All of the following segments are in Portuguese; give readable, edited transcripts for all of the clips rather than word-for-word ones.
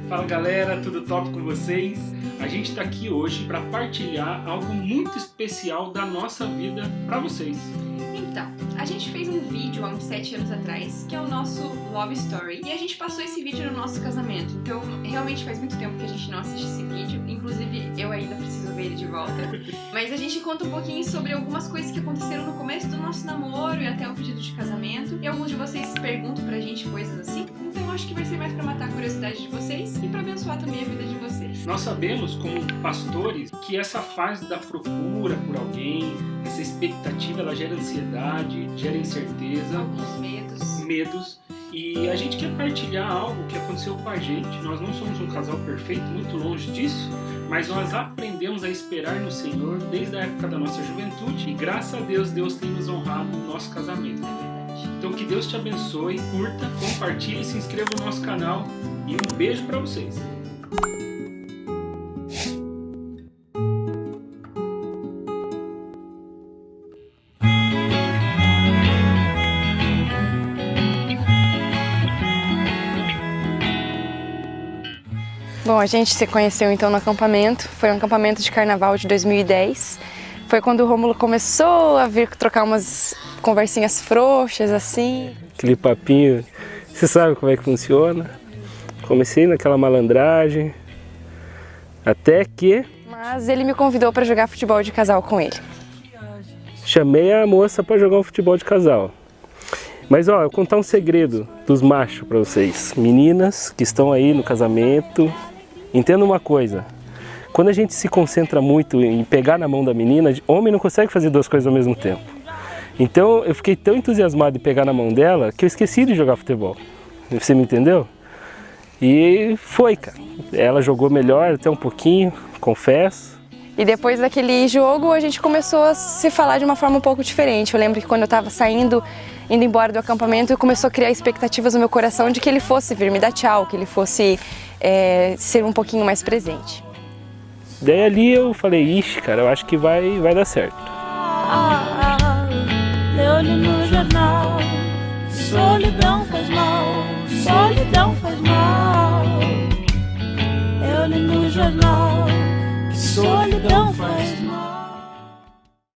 Fala galera, tudo top com vocês? A gente está aqui hoje para partilhar algo muito especial da nossa vida para vocês. Então, a gente fez um vídeo há uns 7 anos atrás, que é o nosso Love Story, e a gente passou esse vídeo no nosso casamento. Então, realmente faz muito tempo que a gente não assiste esse vídeo, inclusive eu ainda preciso ver ele de volta. Mas a gente conta um pouquinho sobre algumas coisas que aconteceram no começo do nosso namoro e até o pedido de casamento. E alguns de vocês perguntam pra gente coisas assim, então eu acho que vai ser mais pra matar a curiosidade de vocês e pra abençoar também a vida de vocês. Nós sabemos, como pastores, que essa fase da procura por alguém, essa expectativa, ela gera ansiedade, gera incerteza, Alguns medos. E a gente quer partilhar algo que aconteceu com a gente. Nós não somos um casal perfeito, muito longe disso, mas nós aprendemos a esperar no Senhor desde a época da nossa juventude e graças a Deus, Deus tem nos honrado no nosso casamento. Então que Deus te abençoe, curta, compartilhe, se inscreva no nosso canal e um beijo para vocês. Bom, a gente se conheceu então no acampamento, foi um acampamento de carnaval de 2010. Foi quando o Rômulo começou a vir trocar umas conversinhas frouxas assim. Aquele papinho, você sabe como é que funciona. Comecei naquela malandragem, até que... Mas ele me convidou para jogar futebol de casal com ele. Chamei a moça para jogar um futebol de casal. Mas ó, eu vou contar um segredo dos machos para vocês. Meninas que estão aí no casamento, entenda uma coisa. Quando a gente se concentra muito em pegar na mão da menina, homem não consegue fazer duas coisas ao mesmo tempo. Então eu fiquei tão entusiasmado em pegar na mão dela que eu esqueci de jogar futebol. Você me entendeu? E foi, cara. Ela jogou melhor até um pouquinho, confesso. E depois daquele jogo a gente começou a se falar de uma forma um pouco diferente. Eu lembro que quando eu estava saindo, indo embora do acampamento, eu começou a criar expectativas no meu coração de que ele fosse vir me dar tchau, que ele fosse ser um pouquinho mais presente. Daí ali eu falei, ixi, cara, eu acho que vai dar certo. Eu li no jornal, solidão faz mal, solidão faz mal. Eu li no jornal, solidão faz mal.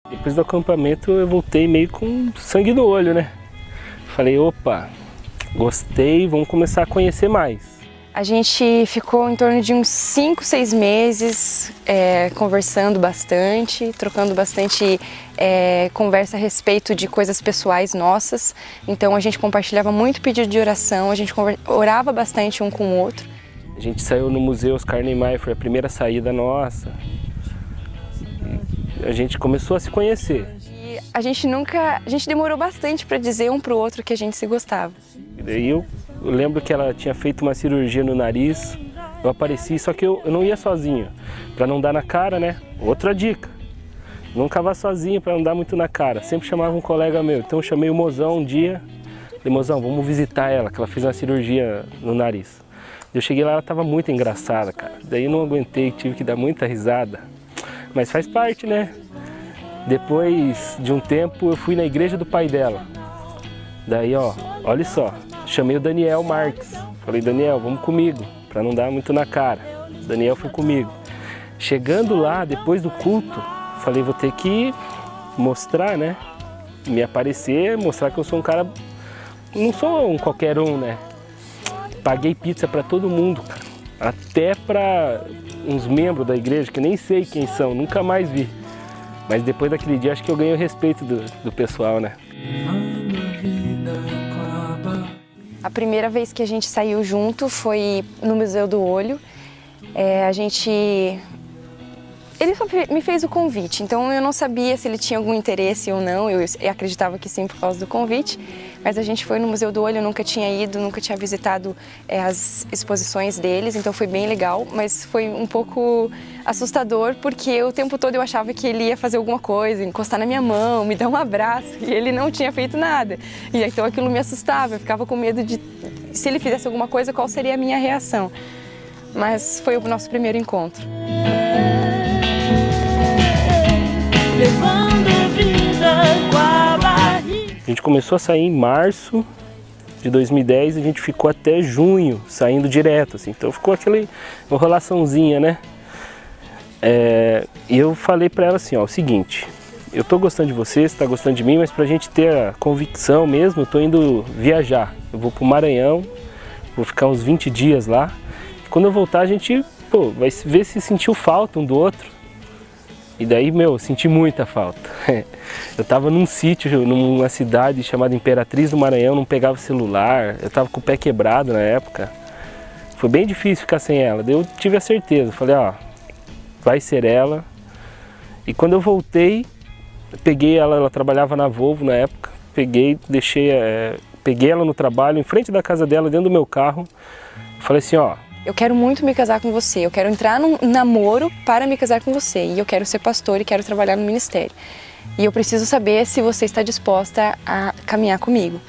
Depois do acampamento eu voltei meio com sangue no olho, né? Falei, opa, gostei, vamos começar a conhecer mais. A gente ficou em torno de uns 5, 6 meses conversando bastante, trocando bastante conversa a respeito de coisas pessoais nossas. Então a gente compartilhava muito pedido de oração, a gente orava bastante um com o outro. A gente saiu no Museu Oscar Niemeyer, foi a primeira saída nossa. A gente começou a se conhecer. E a gente demorou bastante para dizer um para o outro que a gente se gostava. E daí eu lembro que ela tinha feito uma cirurgia no nariz, eu apareci, só que eu não ia sozinho, para não dar na cara, né? Outra dica, nunca vá sozinho para não dar muito na cara, sempre chamava um colega meu, então eu chamei o Mozão um dia, falei, Mozão, vamos visitar ela, que ela fez uma cirurgia no nariz. Eu cheguei lá, ela estava muito engraçada, cara, daí eu não aguentei, tive que dar muita risada, mas faz parte, né? Depois de um tempo eu fui na igreja do pai dela, daí ó, olha só, chamei o Daniel Marques, falei, Daniel, vamos comigo, para não dar muito na cara. Daniel foi comigo. Chegando lá, depois do culto, falei, vou ter que mostrar, né? Me aparecer, mostrar que eu sou um cara, não sou um qualquer um, né? Paguei pizza para todo mundo, cara. Até para uns membros da igreja, que nem sei quem são, nunca mais vi. Mas depois daquele dia, acho que eu ganhei o respeito do pessoal, né? A primeira vez que a gente saiu junto foi no Museu do Olho. Ele só me fez o convite, então eu não sabia se ele tinha algum interesse ou não, eu acreditava que sim por causa do convite, mas a gente foi no Museu do Olho, eu nunca tinha ido, nunca tinha visitado as exposições deles, então foi bem legal, mas foi um pouco assustador porque o tempo todo eu achava que ele ia fazer alguma coisa, encostar na minha mão, me dar um abraço, e ele não tinha feito nada, e então aquilo me assustava, eu ficava com medo de, se ele fizesse alguma coisa, qual seria a minha reação, mas foi o nosso primeiro encontro. Levando vida com a barriga. A gente começou a sair em março de 2010, a gente ficou até junho saindo direto, assim. Então ficou aquela enrolaçãozinha, né? E eu falei pra ela assim, ó, o seguinte, eu tô gostando de você, você tá gostando de mim, mas pra gente ter a convicção mesmo, eu tô indo viajar. Eu vou pro Maranhão, vou ficar uns 20 dias lá. E quando eu voltar, a gente, vai ver se sentiu falta um do outro. E daí, eu senti muita falta. Eu tava num sítio, numa cidade chamada Imperatriz do Maranhão, não pegava celular, eu tava com o pé quebrado na época. Foi bem difícil ficar sem ela. Daí eu tive a certeza, falei, ó, vai ser ela. E quando eu voltei, peguei ela trabalhava na Volvo na época, peguei ela no trabalho, em frente da casa dela, dentro do meu carro. Falei assim, ó, eu quero muito me casar com você, eu quero entrar num namoro para me casar com você. E eu quero ser pastor e quero trabalhar no ministério. E eu preciso saber se você está disposta a caminhar comigo.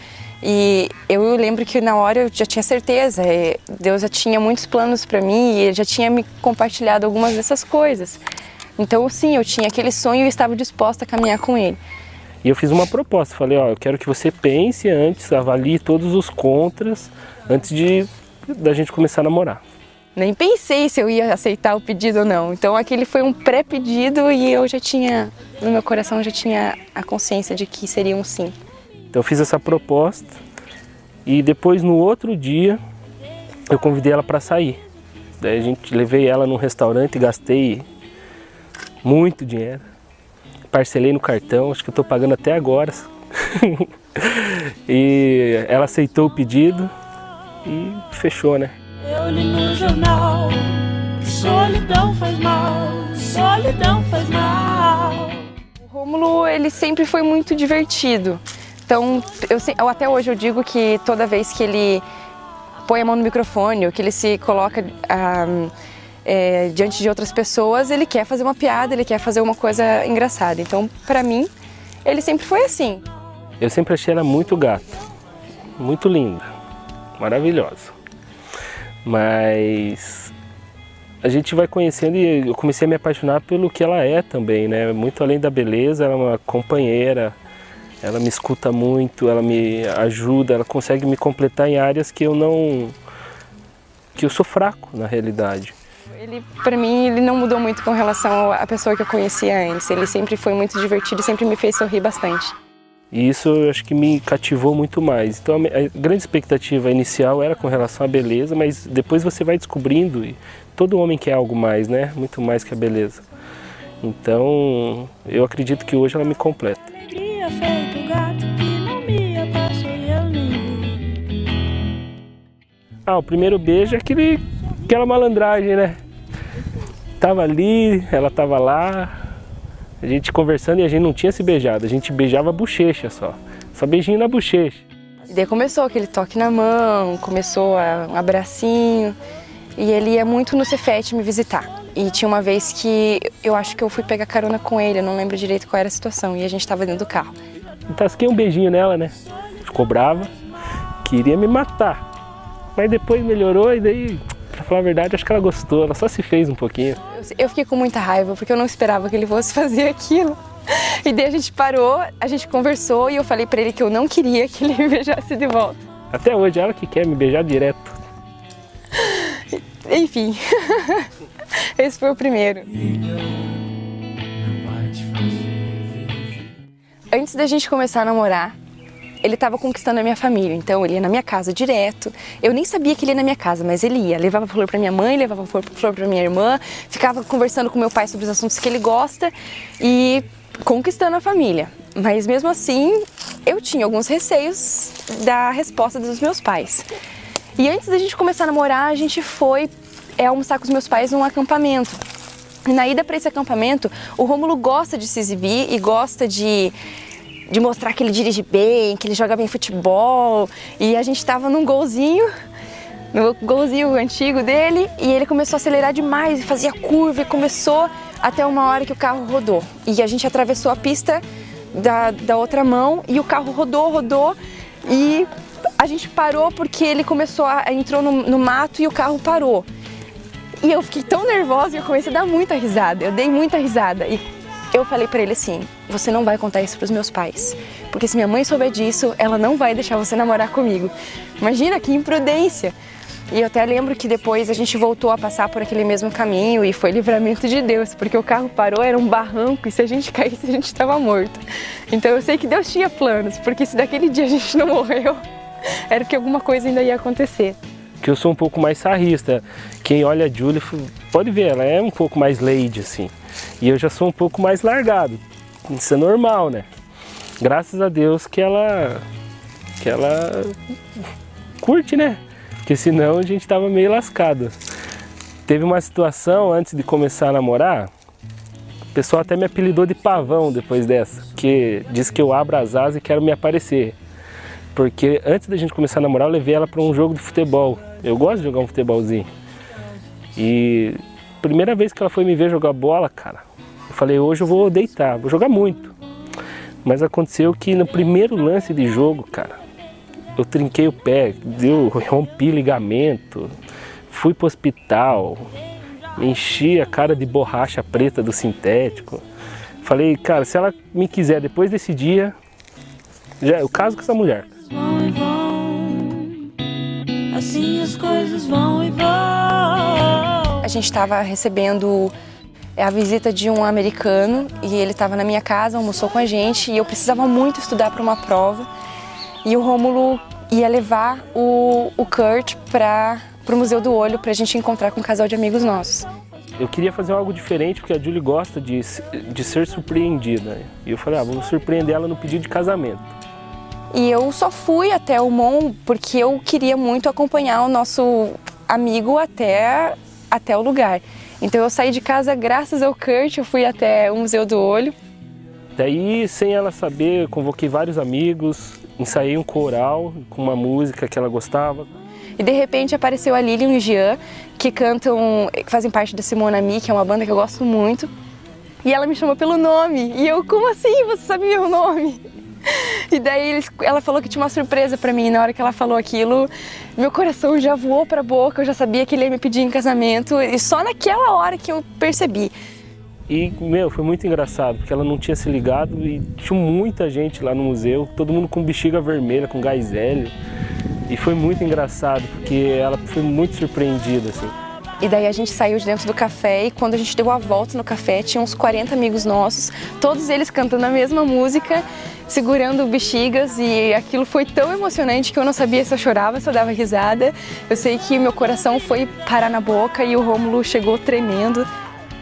E eu lembro que na hora eu já tinha certeza, Deus já tinha muitos planos para mim e Ele já tinha me compartilhado algumas dessas coisas. Então sim, eu tinha aquele sonho e estava disposta a caminhar com Ele. E eu fiz uma proposta, falei, ó, eu quero que você pense antes, avalie todos os contras, antes da gente começar a namorar. Nem pensei se eu ia aceitar o pedido ou não. Então aquele foi um pré-pedido e eu já tinha, no meu coração, já tinha a consciência de que seria um sim. Então eu fiz essa proposta e depois no outro dia eu convidei ela para sair. Daí levei ela num restaurante e gastei muito dinheiro. Parcelei no cartão, acho que eu estou pagando até agora. E ela aceitou o pedido e fechou, né? Eu li no jornal que solidão faz mal, solidão faz mal. O Rômulo, ele sempre foi muito divertido. Então, até hoje eu digo que toda vez que ele põe a mão no microfone, ou que ele se coloca diante de outras pessoas, ele quer fazer uma piada, ele quer fazer uma coisa engraçada. Então, pra mim, ele sempre foi assim. Eu sempre achei ela muito gata, muito linda, maravilhosa. Mas a gente vai conhecendo e eu comecei a me apaixonar pelo que ela é também, né? Muito além da beleza, ela é uma companheira, ela me escuta muito, ela me ajuda, ela consegue me completar em áreas que eu sou fraco na realidade. Ele, pra mim, ele não mudou muito com relação à pessoa que eu conhecia antes. Ele sempre foi muito divertido e sempre me fez sorrir bastante. E isso eu acho que me cativou muito mais. Então a grande expectativa inicial era com relação à beleza, mas depois você vai descobrindo, e todo homem quer algo mais, né? Muito mais que a beleza. Então eu acredito que hoje ela me completa. Alegria feito gato que não me passou e eu nem vi. O primeiro beijo é aquela malandragem, né? Tava ali, ela tava lá. A gente conversando e a gente não tinha se beijado, a gente beijava a bochecha só beijinho na bochecha. E daí começou aquele toque na mão, começou um abracinho, e ele ia muito no Cefete me visitar. E tinha uma vez que eu acho que eu fui pegar carona com ele, eu não lembro direito qual era a situação, e a gente tava dentro do carro. Eu tasquei um beijinho nela, né? Ficou brava, queria me matar, mas depois melhorou e daí, pra falar a verdade, acho que ela gostou, ela só se fez um pouquinho. Eu fiquei com muita raiva, porque eu não esperava que ele fosse fazer aquilo. E daí a gente parou, a gente conversou e eu falei pra ele que eu não queria que ele me beijasse de volta. Até hoje, ela que quer me beijar direto. Enfim, esse foi o primeiro. Antes da gente começar a namorar, ele estava conquistando a minha família, então ele ia na minha casa direto. Eu nem sabia que ele ia na minha casa, mas ele ia. Levava flor para minha mãe, levava flor para minha irmã, ficava conversando com meu pai sobre os assuntos que ele gosta e conquistando a família. Mas mesmo assim, eu tinha alguns receios da resposta dos meus pais. E antes da gente começar a namorar, a gente foi almoçar com os meus pais num acampamento. E na ida para esse acampamento, o Rômulo gosta de se exibir e gosta de mostrar que ele dirige bem, que ele joga bem futebol. E a gente tava num golzinho, no golzinho antigo dele, e ele começou a acelerar demais, fazia curva e começou até uma hora que o carro rodou. E a gente atravessou a pista da outra mão e o carro rodou e a gente parou porque ele entrou no mato e o carro parou. E eu fiquei tão nervosa e eu comecei a dar muita risada, eu dei muita risada. E eu falei pra ele assim, você não vai contar isso pros meus pais, porque se minha mãe souber disso, ela não vai deixar você namorar comigo. Imagina que imprudência! E eu até lembro que depois a gente voltou a passar por aquele mesmo caminho e foi livramento de Deus, porque o carro parou, era um barranco e se a gente caísse a gente estava morto. Então eu sei que Deus tinha planos, porque se daquele dia a gente não morreu, era que alguma coisa ainda ia acontecer. Que eu sou um pouco mais sarrista. Quem olha a Julie pode ver, ela é um pouco mais lady assim. E eu já sou um pouco mais largado. Isso é normal, né? Graças a Deus que ela curte, né? Porque senão a gente tava meio lascado. Teve uma situação antes de começar a namorar, o pessoal até me apelidou de pavão depois dessa, porque diz que eu abro as asas e quero me aparecer. Porque antes da gente começar a namorar, eu levei ela para um jogo de futebol. Eu gosto de jogar um futebolzinho. E primeira vez que ela foi me ver jogar bola, cara, eu falei, hoje eu vou deitar, vou jogar muito. Mas aconteceu que no primeiro lance de jogo, cara, eu trinquei o pé, rompi ligamento, fui pro hospital, enchi a cara de borracha preta do sintético. Falei, cara, se ela me quiser depois desse dia, eu caso com essa mulher. Vão e vão, assim as coisas vão e vão. A gente estava recebendo a visita de um americano e ele estava na minha casa, almoçou com a gente e eu precisava muito estudar para uma prova. E o Rômulo ia levar o Kurt para o Museu do Olho para a gente encontrar com um casal de amigos nossos. Eu queria fazer algo diferente porque a Julie gosta de ser surpreendida. E eu falei, vamos surpreender ela no pedido de casamento. E eu só fui até o Mon porque eu queria muito acompanhar o nosso amigo até o lugar. Então eu saí de casa graças ao Kurt, eu fui até o Museu do Olho. Daí, sem ela saber, eu convoquei vários amigos, ensaiei um coral com uma música que ela gostava. E de repente apareceu a Lilian e o Jean, que fazem parte da Simona Mi, que é uma banda que eu gosto muito. E ela me chamou pelo nome. E eu, como assim? Você sabe meu nome? E daí ela falou que tinha uma surpresa pra mim. E na hora que ela falou aquilo, meu coração já voou pra boca. Eu já sabia que ele ia me pedir em casamento. E só naquela hora que eu percebi. E, foi muito engraçado, porque ela não tinha se ligado e tinha muita gente lá no museu, todo mundo com bexiga vermelha, com gás hélio. E foi muito engraçado, porque ela foi muito surpreendida, assim. E daí a gente saiu de dentro do café e quando a gente deu a volta no café, tinha uns 40 amigos nossos, todos eles cantando a mesma música, segurando bexigas, e aquilo foi tão emocionante que eu não sabia se eu chorava, se eu dava risada. Eu sei que meu coração foi parar na boca e o Rômulo chegou tremendo.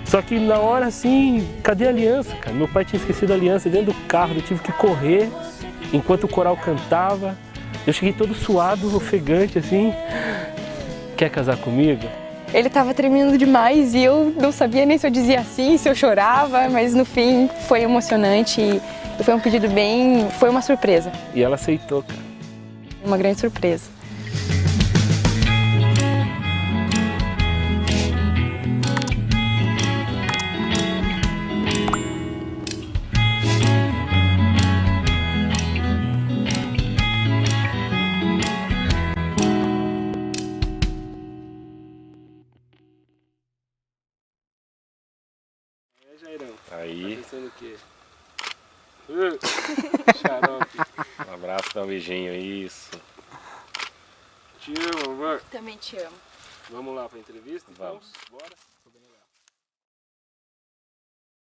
Só que na hora, assim, cadê a aliança, cara? Meu pai tinha esquecido a aliança dentro do carro, eu tive que correr enquanto o coral cantava. Eu cheguei todo suado, ofegante, assim. Quer casar comigo? Ele estava tremendo demais e eu não sabia nem se eu dizia sim, se eu chorava, mas no fim foi emocionante e foi um pedido foi uma surpresa. E ela aceitou, cara. Uma grande surpresa. Aí. Tá pensando o quê? Xarope. Um abraço, dá um beijinho, isso. Te amo, amor. Também te amo. Vamos lá pra entrevista? Vamos. Bora.